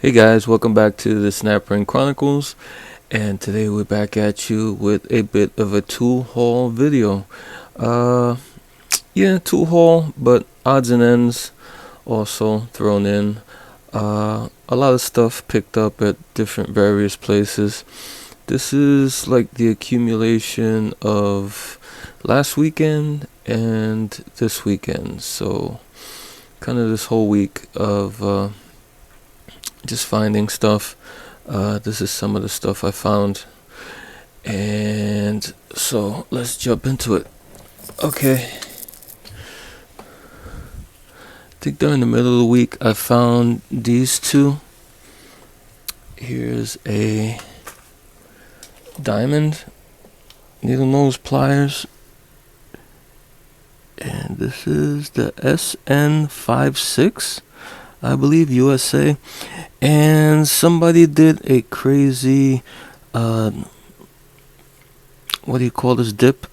Hey guys, welcome back to the Snapring Chronicles, and today we're back at you with a bit of a tool haul video. Uh, tool haul, but odds and ends also thrown in. A lot of stuff picked up at different various places. This is like the accumulation of last weekend and this weekend, so kind of this whole week of just finding stuff. This is some of the stuff I found, and so let's jump into it. Okay, I think during the middle of the week I found these two. Here's a diamond needle nose pliers, and this is the SN56, I believe, USA. And somebody did a crazy, what do you call this dip?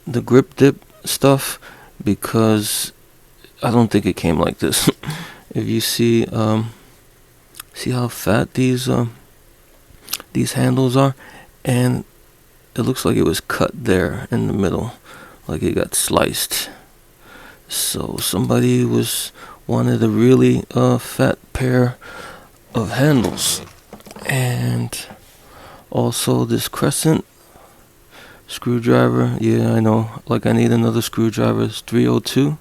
The grip dip stuff, because I don't think it came like this. If you see how fat these handles are, and it looks like it was cut there in the middle, like it got sliced. So somebody wanted a really fat pair of handles. And also this crescent screwdriver. Yeah, I know, like I need another screwdriver. It's 302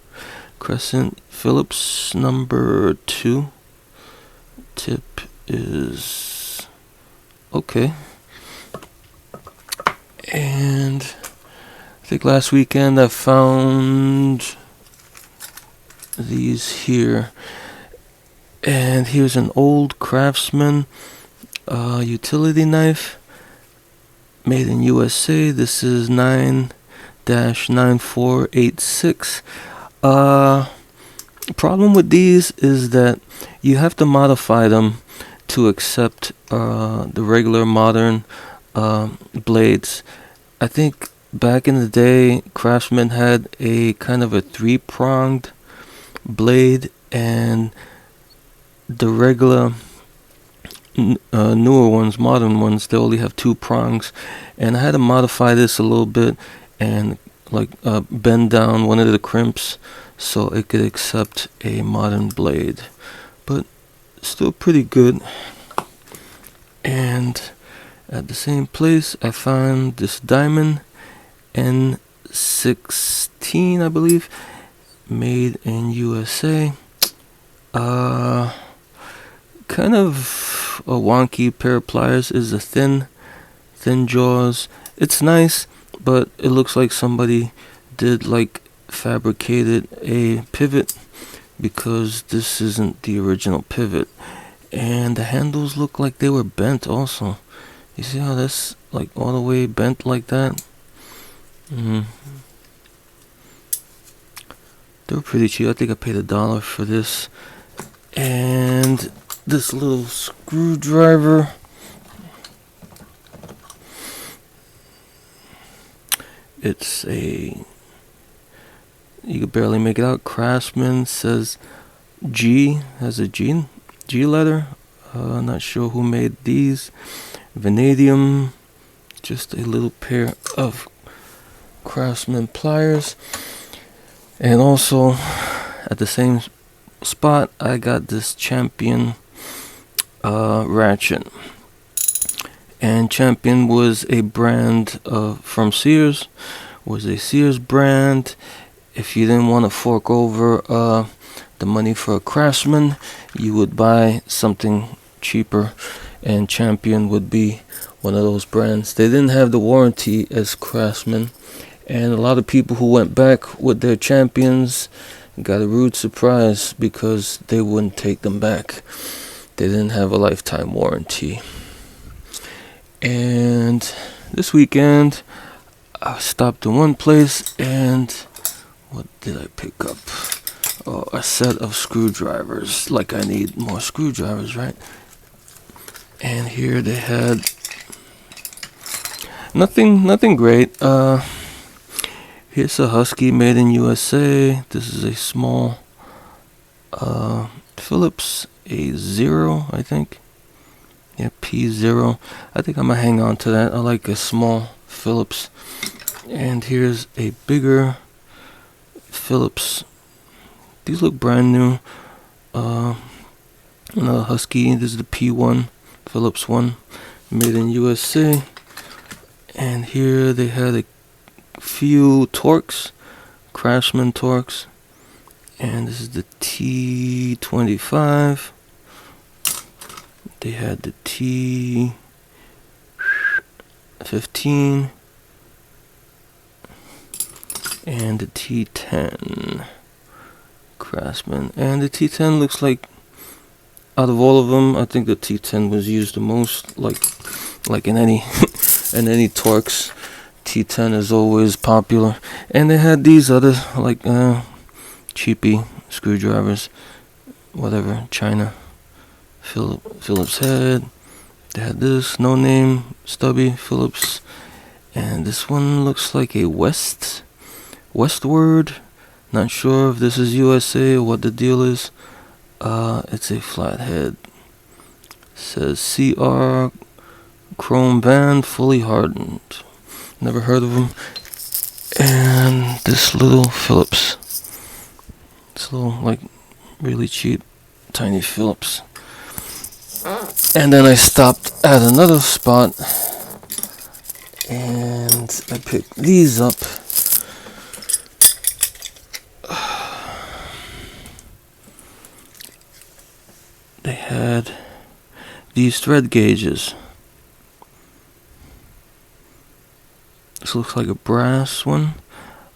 crescent Phillips number 2. Tip is okay. And I think last weekend I found these here, and here's an old Craftsman utility knife made in USA. This is 9-9486. Problem with these is that you have to modify them to accept the regular modern blades. I think back in the day, Craftsman had a kind of a 3-pronged blade, and the regular newer ones, modern ones, they only have 2 prongs. And I had to modify this a little bit and like bend down one of the crimps so it could accept a modern blade, but still pretty good. And at the same place I found this diamond N16, I believe, made in USA. Kind of a wonky pair of pliers. Is a thin jaws. It's nice, but it looks like somebody did fabricated a pivot, because this isn't the original pivot. And the handles look like they were bent also. You see how that's like all the way bent like that? They were pretty cheap. I think I paid $1 for this. And this little screwdriver. It's you could barely make it out. Craftsman says G, has a G letter. Not sure who made these. Vanadium. Just a little pair of Craftsman pliers. And also at the same spot I got this Champion ratchet. And Champion was a brand from Sears. Was a Sears brand. If you didn't want to fork over the money for a Craftsman, you would buy something cheaper, and Champion would be one of those brands. They didn't have the warranty as Craftsman, and a lot of people who went back with their Champions got a rude surprise because they wouldn't take them back. They didn't have a lifetime warranty. And this weekend I stopped in one place, and what did I pick up? Oh, a set of screwdrivers. Like I need more screwdrivers, right? And here they had nothing great. Here's a Husky made in USA. This is a small Phillips A0, I think. Yeah, P0. I think I'm gonna hang on to that. I like a small Phillips. And here's a bigger Phillips. These look brand new. Another Husky. This is the P1, Phillips 1, made in USA. And here they had a few Torx, Craftsman Torx. And this is the T25. They had the T15 and the T10 Craftsman. And the T10 looks like, out of all of them, I think the T10 was used the most. Like in any in any Torx, T10 is always popular. And they had these other like cheapy screwdrivers, whatever, China, Phillips head. They had this no name stubby Phillips, and this one looks like a Westward. Not sure if this is USA or what the deal is. It's a flathead. Says CR chrome band, fully hardened. Never heard of them. And this little Phillips. It's a little, like, really cheap, tiny Phillips. And then I stopped at another spot, and I picked these up. They had these thread gauges. This looks like a brass one.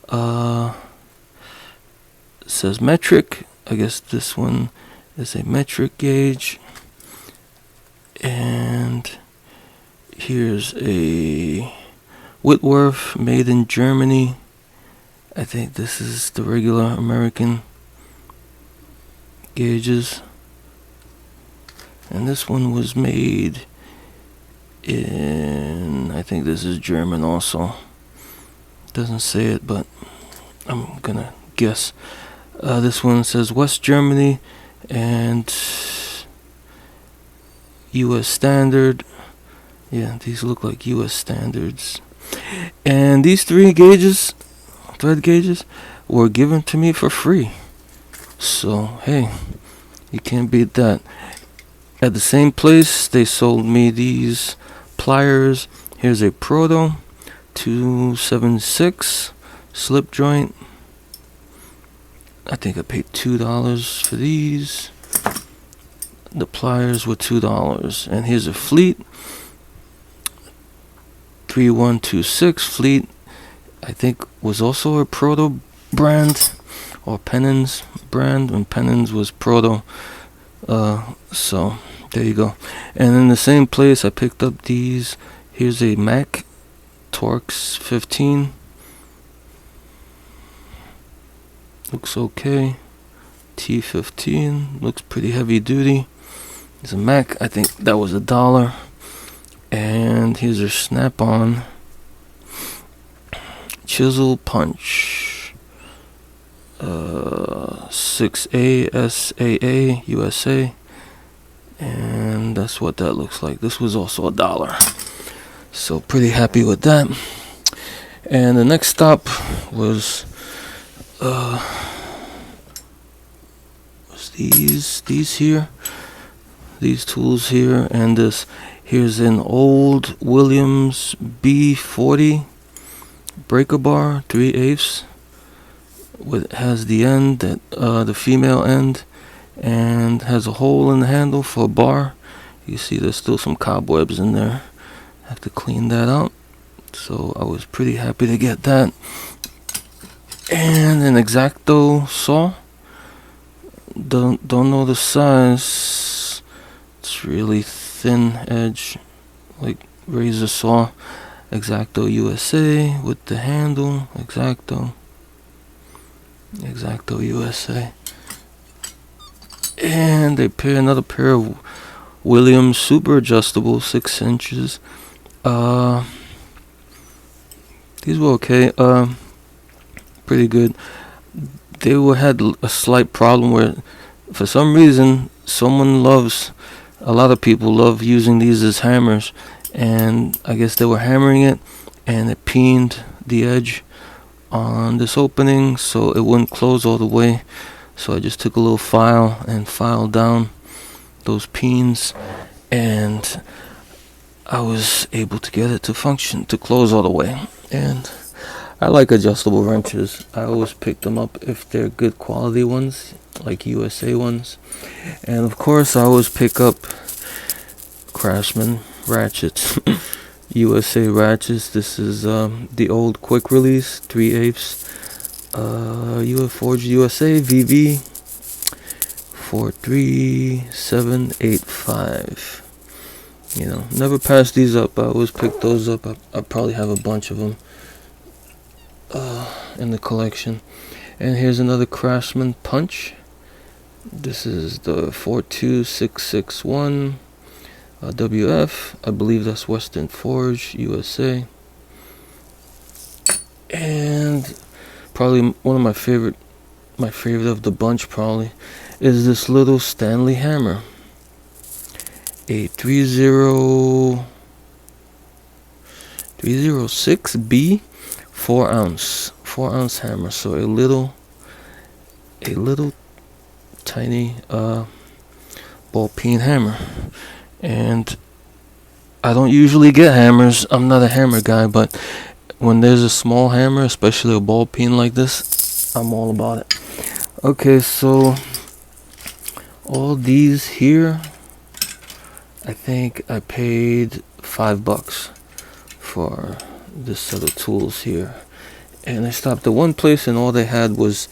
It says metric. I guess this one is a metric gauge. And here's a Whitworth, made in Germany. I think this is the regular American gauges. And this one was made in, I think this is German also. Doesn't say it, but I'm gonna guess. This one says West Germany and US standard. Yeah, these look like US standards. And these three gauges, thread gauges, were given to me for free. So, hey, you can't beat that. At the same place, they sold me these pliers. Here's a Proto 276 slip joint. I think I paid $2 for these. The pliers were $2. And here's a Fleet 3126 Fleet. I think was also a Proto brand or Pennins brand when Pennins was Proto. So there you go. And in the same place I picked up these. Here's a Mac Torx 15. Looks okay. T15 looks pretty heavy duty. It's a Mac. I think that was $1. And here's a snap-on chisel punch. 6A SAA USA. And that's what that looks like. This was also $1. So pretty happy with that. And the next stop was these here, these tools here, and this. Here's an old Williams B40 breaker bar, 3/8, with has the end that the female end, and has a hole in the handle for a bar. You see there's still some cobwebs in there. I have to clean that out. So I was pretty happy to get that. And an X-Acto saw. Don't know the size. It's really thin edge, like razor saw. X-Acto USA with the handle. X-Acto USA. And they pair another pair of Williams super adjustable 6 inches. These were okay. Pretty good. They had a slight problem where for some reason, a lot of people love using these as hammers, and I guess they were hammering it, and it peened the edge on this opening, so it wouldn't close all the way. So I just took a little file and filed down those peens, and I was able to get it to function, to close all the way. And I like adjustable wrenches. I always pick them up if they're good quality ones, like USA ones. And of course, I always pick up Craftsman ratchets, USA ratchets. This is the old quick release 3/8 Forged USA VV 43785. You know, never pass these up. I always pick those up. I probably have a bunch of them in the collection. And here's another Craftsman punch. This is the 42661 WF. I believe that's Western Forge USA. And probably one of my favorite of the bunch probably is this little Stanley hammer, a 306B 4 ounce hammer. So a little tiny ball peen hammer. And I don't usually get hammers. I'm not a hammer guy, but when there's a small hammer, especially a ball peen like this, I'm all about it. Okay, so all these here, I think I paid $5 for this set of tools here. And I stopped at one place, and all they had was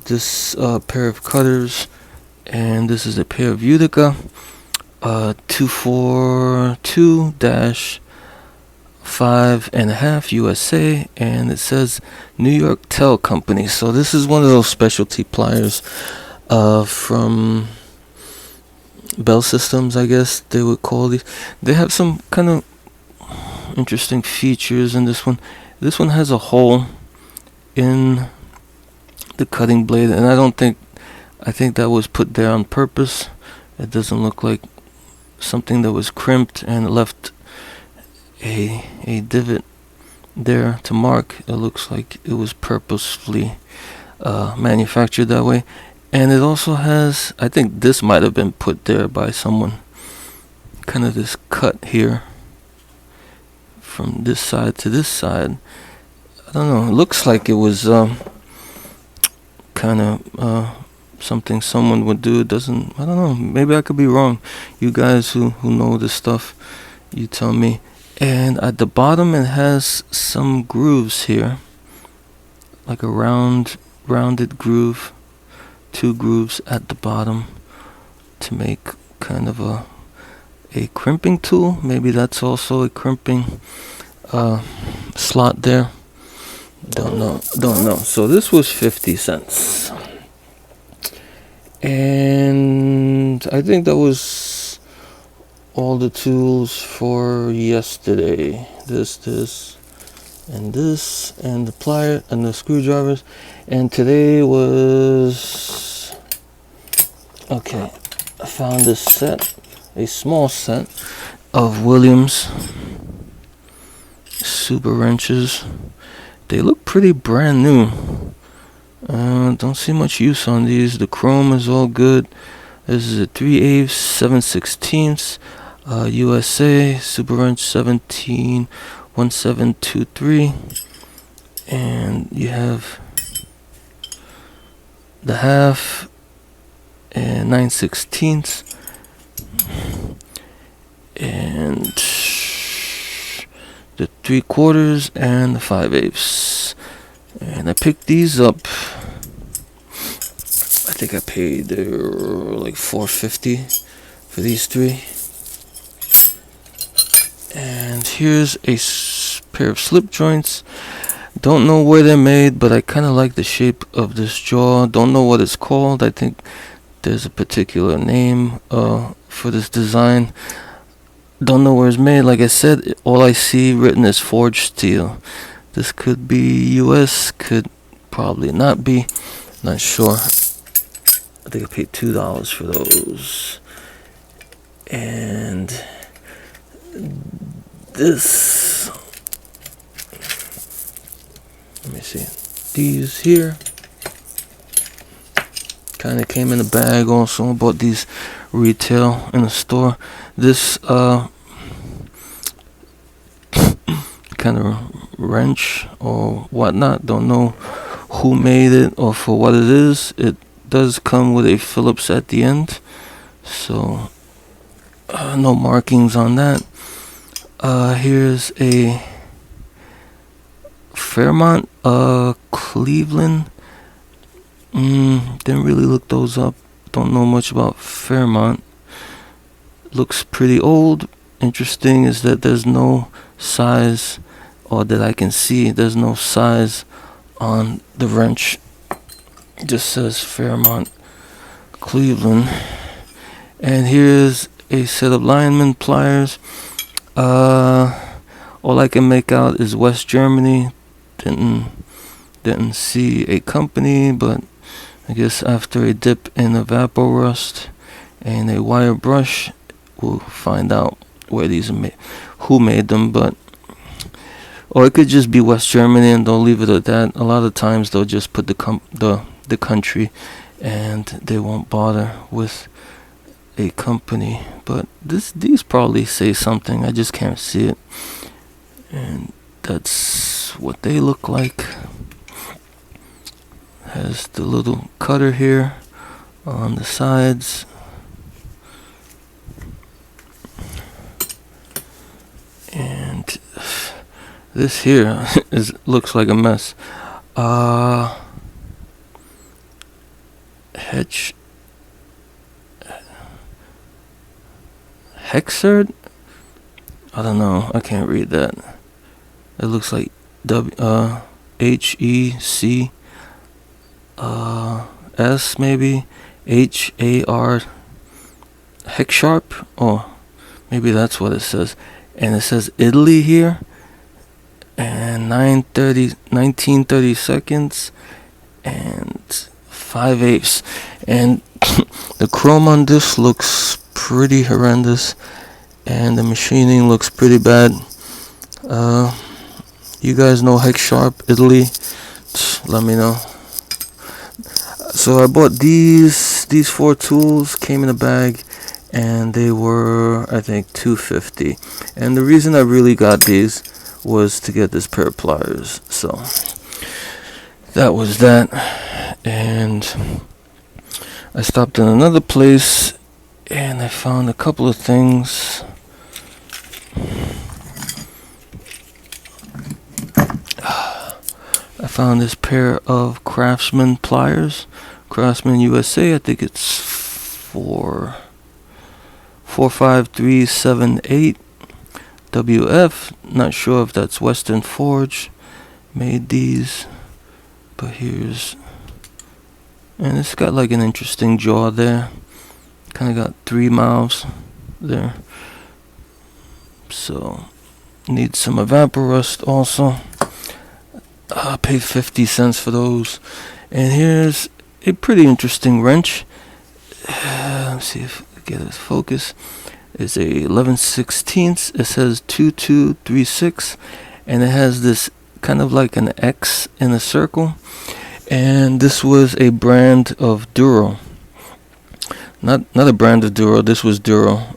this pair of cutters, and this is a pair of Utica 242-5.5 USA, and it says New York Tel Company. So this is one of those specialty pliers from Bell Systems, I guess they would call these. They have some kind of interesting features in this one. This one has a hole in the cutting blade, and I think that was put there on purpose. It doesn't look like something that was crimped and left a divot there to mark. It looks like it was purposefully manufactured that way. And it also has, I think this might have been put there by someone, kind of this cut here from this side to this side. I don't know, it looks like it was kind of something someone would do. It doesn't, I don't know, maybe I could be wrong. You guys who know this stuff, you tell me. And at the bottom it has some grooves here, like a rounded groove, 2 grooves at the bottom to make kind of a crimping tool. Maybe that's also a crimping slot there. Don't know. So this was 50 cents. And I think that was all the tools for yesterday. This, and this, and the plier, and the screwdrivers. And today was... Okay, I found this set, a small set of Williams super wrenches. They look pretty brand new. Don't see much use on these. The chrome is all good. This is a 3/8 7/16 USA super wrench 171723, and you have the half and 9/16, and the 3/4 and the 5/8. And I picked these up. I think I paid like $4.50 for these 3. And here's a pair of slip joints. Don't know where they're made, but I kind of like the shape of this jaw. Don't know what it's called. I think there's a particular name for this design. Don't know where it's made. Like I said, all I see written is forged steel. This could be US, could probably not be. Not sure. I think I paid $2 for those. And this, let me see, these here kind of came in a bag also. I bought these retail in a store. This kind of wrench or whatnot, don't know who made it or for what it is. It does come with a Phillips at the end, so no markings on that. Here's a Fairmont, Cleveland. Didn't really look those up. Don't know much about Fairmont. Looks pretty old. Interesting is that there's no size, or that I can see, there's no size on the wrench. It just says Fairmont, Cleveland. And here's a set of lineman pliers. All I can make out is West Germany. Didn't see a company, but I guess after a dip in evaporust and a wire brush, we'll find out where these are made, who made them. But or it could just be West Germany and they'll leave it at that. A lot of times they'll just put the country and they won't bother with a company. But these probably say something, I just can't see it. And that's what they look like. Has the little cutter here on the sides. And this here looks like a mess. Hexerd? I don't know. I can't read that. It looks like HEC S maybe HAR Hex Sharp. Oh, maybe that's what it says. And it says Italy here. And 1930 seconds and 5/8. And the chrome on this looks pretty horrendous, and the machining looks pretty bad. You guys know Hex Sharp Italy? Let me know. So I bought these 4 tools, came in a bag, and they were, I think, $2.50. And the reason I really got these was to get this pair of pliers. So that was that. And I stopped in another place and I found a couple of things. I found this pair of Craftsman pliers, Craftsman USA. I think it's 45378 WF. Not sure if that's Western Forge made these, but here's, and it's got like an interesting jaw there. Kind of got 3 mouths there. So need some evaporust also. I paid 50 cents for those. And here's a pretty interesting wrench. Let's see if I get it focus. It's a 11/16. It says 2236, and it has this kind of like an X in a circle. And this was a brand of Duro. Not a brand of Duro. This was Duro.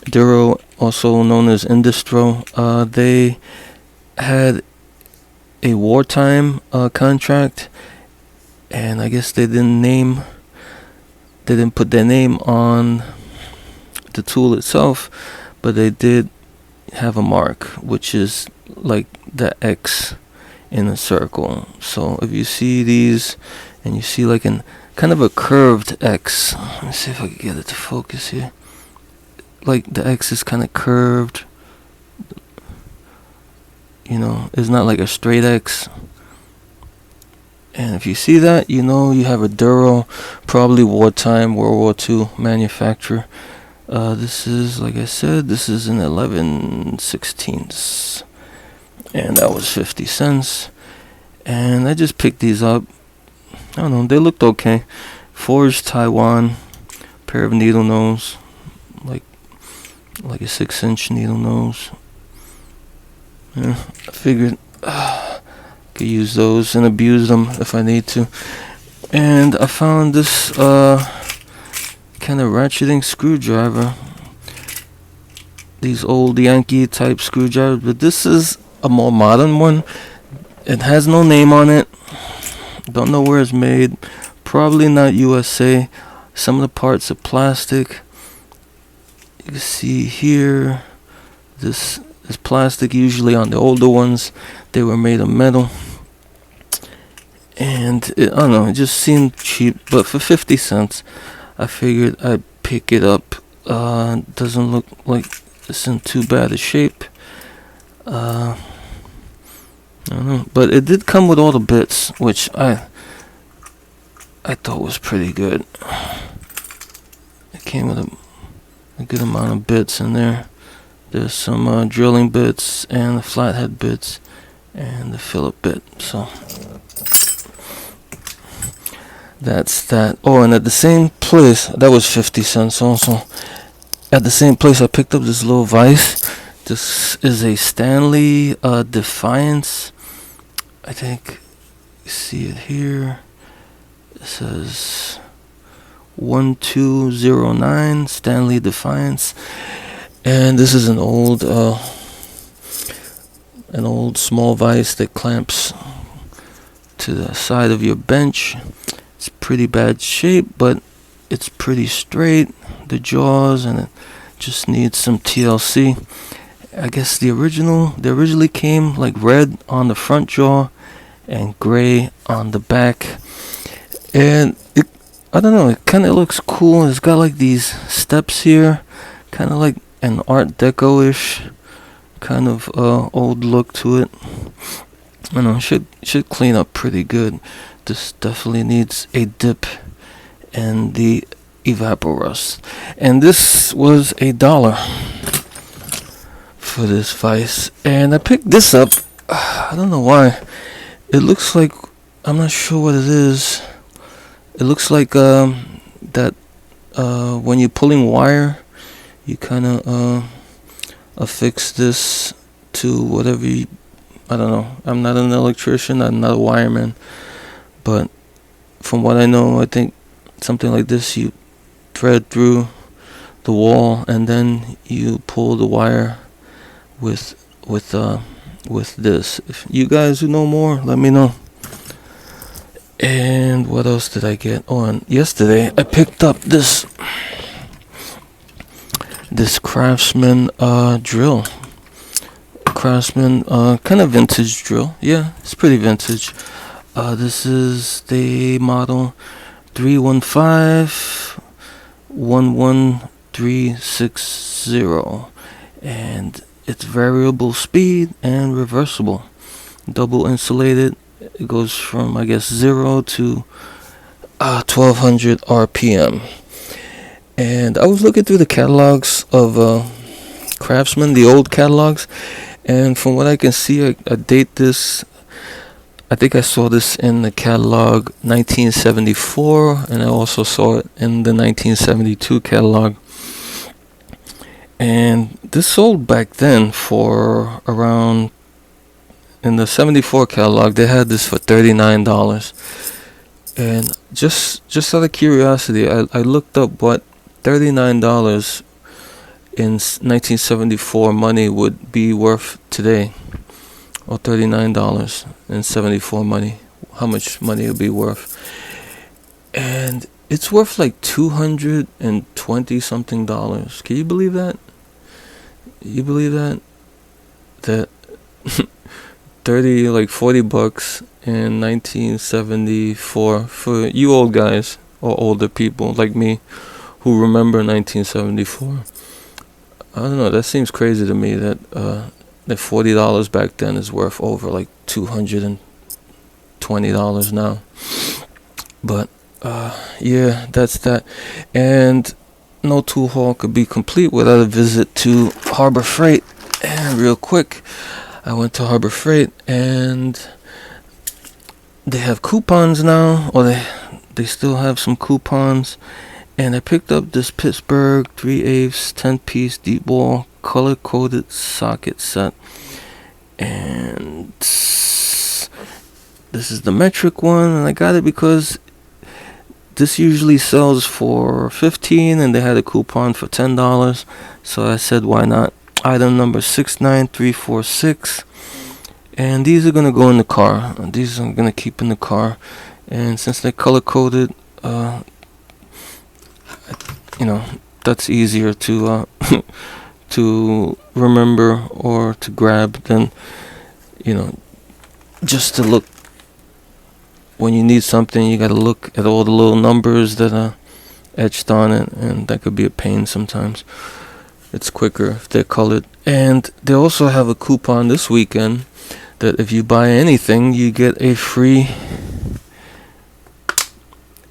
Duro, also known as Industro. They had a wartime contract, and I guess they didn't put their name on the tool itself, but they did have a mark, which is like the X in a circle. So if you see these and you see like an kind of a curved X, let me see if I can get it to focus here. Like the X is kind of curved, you know, it's not like a straight X. And if you see that, you know you have a Duro, probably wartime, World War II manufacturer. This is, like I said, this is an 11/16, and that was 50 cents. And I just picked these up. I don't know, they looked okay. Forged Taiwan, pair of needle nose, like a 6-inch needle nose. Yeah, I figured could use those and abuse them if I need to. And I found this kind of ratcheting screwdriver. These old Yankee type screwdrivers, but this is a more modern one. It has no name on it. Don't know where it's made. Probably not USA. Some of the parts are plastic. You can see here, this is plastic. Usually on the older ones, they were made of metal. And I don't know, it just seemed cheap. But for 50 cents, I figured I'd pick it up. Doesn't look like it's in too bad a shape. I don't know, but it did come with all the bits, which I thought was pretty good. It came with a good amount of bits in there. There's some drilling bits and the flathead bits and the Phillip bit. So that's that. Oh, and at the same place, that was 50 cents also. At the same place, I picked up this little vise. This is a Stanley Defiance. I think you see it here. It says 1209 Stanley Defiance, and this is an old small vise that clamps to the side of your bench. It's pretty bad shape, but it's pretty straight, the jaws, and it just needs some TLC. I guess they originally came like red on the front jaw and gray on the back, and I don't know, it kind of looks cool. It's got like these steps here, kind of like an Art Deco-ish kind of old look to it. I don't know, should clean up pretty good. This definitely needs a dip and the Evaporust. And this was $1 for this vise, and I picked this up. I don't know why. It looks like, I'm not sure what it is. It looks like that when you're pulling wire, you kind of affix this to whatever you, I don't know. I'm not an electrician. I'm not a wireman, but from what I know, I think something like this, you thread through the wall and then you pull the wire with this. If you guys who know more, let me know. And what else did I get? Oh, and yesterday I picked up this Craftsman drill. Craftsman kind of vintage drill. Yeah, it's pretty vintage. This is the model 315-11360, and it's variable speed and reversible. Double insulated. It goes from, I guess, 0 to 1200 RPM. And I was looking through the catalogs of Craftsman, the old catalogs, and from what I can see, I date this. I think I saw this in the catalog 1974, and I also saw it in the 1972 catalog. And this sold back then for around, in the 74 catalog, they had this for $39. And just out of curiosity, I looked up what $39 in 1974 money would be worth today, or $39 in 74 money, how much money it would be worth. And it's worth like $220 something. Can you believe that? You believe that? That 40 bucks in 1974 for you old guys or older people like me who remember 1974. I don't know, that seems crazy to me that $40 back then is worth over like $220 now. But yeah, that's that. And no tool haul could be complete without a visit to Harbor Freight. And real quick, I went to Harbor Freight and they have coupons now, or they still have some coupons. And I picked up this Pittsburgh 3/8 10-piece deep wall color coded socket set, and this is the metric one, and I got it because this usually sells for $15 and they had a coupon for $10, so I said why not. Item number 69346, and these are gonna go in the car. These I'm gonna keep in the car, and since they're color coded, you know, that's easier to to remember or to grab than, you know, just to look. When you need something, you gotta look at all the little numbers that are etched on it, and that could be a pain sometimes. It's quicker if they're colored. And they also have a coupon this weekend that if you buy anything, you get a free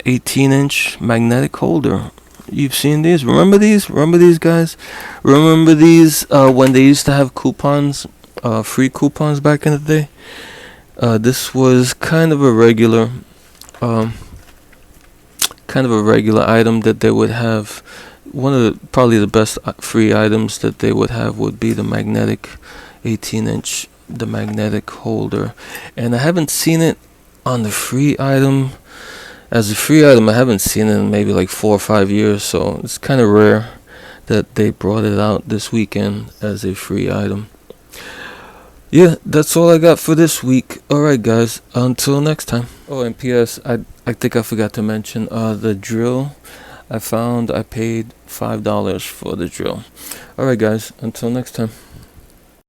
18-inch magnetic holder. You've seen these? Remember these? Remember these, guys? Remember these when they used to have coupons, free coupons back in the day? This was kind of a regular item that they would have. One of the probably the best free items that they would have would be the magnetic 18-inch, the magnetic holder. And I haven't seen it on the free item. As a free item, I haven't seen it in maybe like 4 or 5 years, so it's kind of rare that they brought it out this weekend as a free item. Yeah, that's all I got for this week. Alright guys, until next time. Oh, and P.S. I think I forgot to mention the drill I found. I paid $5 for the drill. Alright guys, until next time.